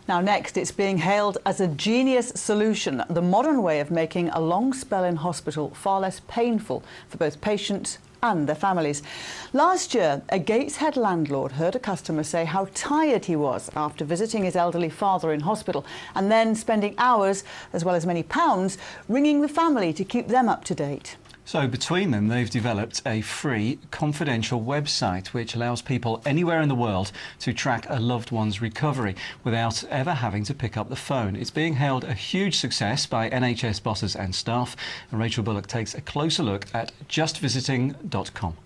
Now next, it's being hailed as a genius solution, the modern way of making a long spell in hospital far less painful for both patients and their families. Last year, a Gateshead landlord heard a customer say how tired he was after visiting his elderly father in hospital and then spending hours, as well as many pounds, ringing the family to keep them up to date. So between them, they've developed a free, confidential website which allows people anywhere in the world to track a loved one's recovery without ever having to pick up the phone. It's being hailed a huge success by NHS bosses and staff. And Rachel Bullock takes a closer look at justvisiting.com.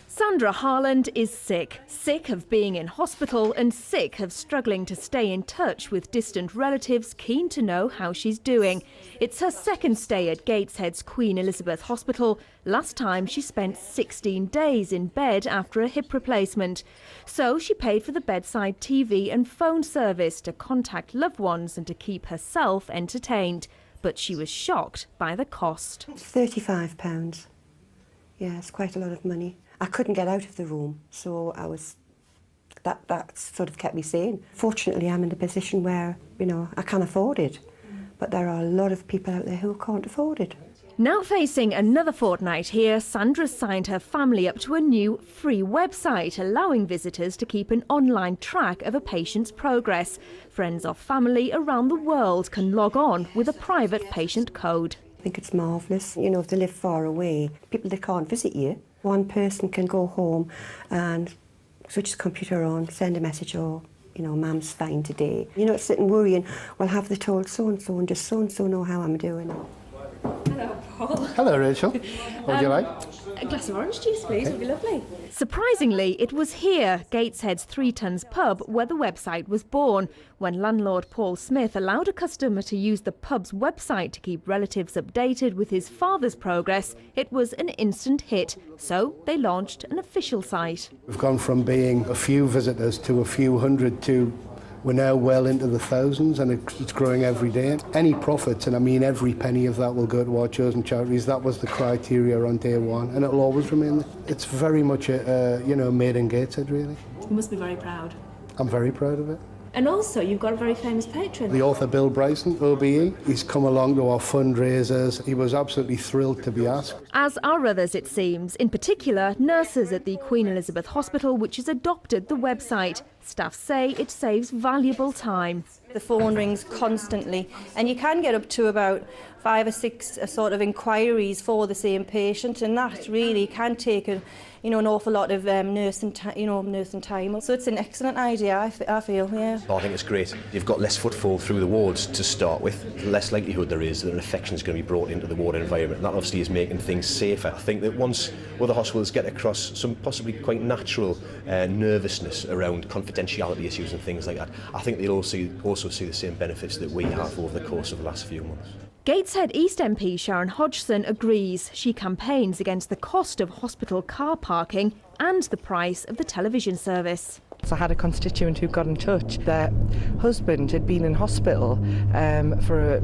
Sandra Harland is sick of being in hospital and sick of struggling to stay in touch with distant relatives keen to know how she's doing. It's her second stay at Gateshead's Queen Elizabeth Hospital. Last time she spent 16 days in bed after a hip replacement. So she paid for the bedside TV and phone service to contact loved ones and to keep herself entertained. But she was shocked by the cost. It's £35. Yeah, it's quite a lot of money. I couldn't get out of the room, so that sort of kept me sane. Fortunately, I'm in a position where, I can afford it, but there are a lot of people out there who can't afford it. Now facing another fortnight here, Sandra's signed her family up to a new free website, allowing visitors to keep an online track of a patient's progress. Friends or family around the world can log on with a private patient code. I think it's marvellous. If they live far away, people that can't visit you, one person can go home and switch the computer on, send a message, or, Mum's fine today. Not sit and worrying, well, have they told so-and-so and does so-and-so know how I'm doing? Hello, Paul. Hello, Rachel. What would you like? A glass of orange juice, please, would be lovely. Surprisingly, it was here, Gateshead's 3 Tons pub, where the website was born. When landlord Paul Smith allowed a customer to use the pub's website to keep relatives updated with his father's progress, it was an instant hit. So they launched an official site. We've gone from being a few visitors to a few hundred to we're now well into the thousands, and it's growing every day. Any profits, and I mean every penny of that, will go to our chosen charities. That was the criteria on day one, and it'll always remain. It's very much a made in Gateshead, really. You must be very proud. I'm very proud of it. And also, you've got a very famous patron. The author Bill Bryson, OBE, he's come along to our fundraisers. He was absolutely thrilled to be asked. As are others, it seems, in particular nurses at the Queen Elizabeth Hospital, which has adopted the website. Staff say it saves valuable time. The phone rings constantly, and you can get up to about 5 or 6 sort of inquiries for the same patient, and that really can take an awful lot of nursing time. So it's an excellent idea, I feel, yeah. I think it's great. You've got less footfall through the wards to start with. The less likelihood there is that an infection is going to be brought into the ward environment. And that obviously is making things safer. I think that once other hospitals get across some possibly quite natural nervousness around confidentiality issues and things like that, I think they'll also see the same benefits that we have over the course of the last few months. Gateshead East MP Sharon Hodgson agrees. She campaigns against the cost of hospital car parking and the price of the television service. So I had a constituent who got in touch. Their husband had been in hospital for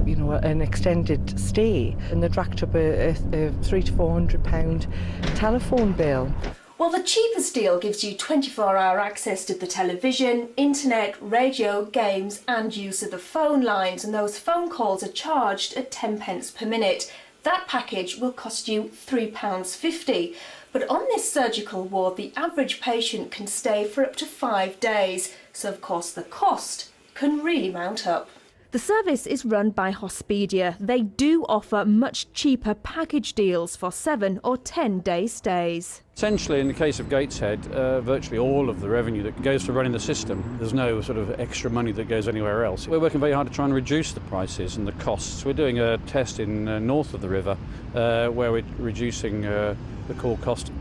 an extended stay, and they'd racked up a £300 to £400 telephone bill. Well, the cheapest deal gives you 24-hour access to the television, internet, radio, games and use of the phone lines, and those phone calls are charged at 10 pence per minute. That package will cost you £3.50. But on this surgical ward, the average patient can stay for up to 5 days, so of course the cost can really mount up. The service is run by Hospidia. They do offer much cheaper package deals for 7 or 10 day stays. Essentially, in the case of Gateshead, virtually all of the revenue that goes to running the system, there's no sort of extra money that goes anywhere else. We're working very hard to try and reduce the prices and the costs. We're doing a test in north of the river where we're reducing the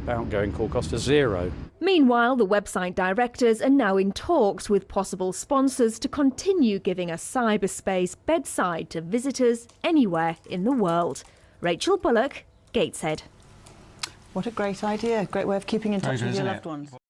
outgoing call cost to zero. Meanwhile, the website directors are now in talks with possible sponsors to continue giving a cyberspace bedside to visitors anywhere in the world. Rachel Bullock, Gateshead. What a great idea. Great way of keeping in touch with your loved ones.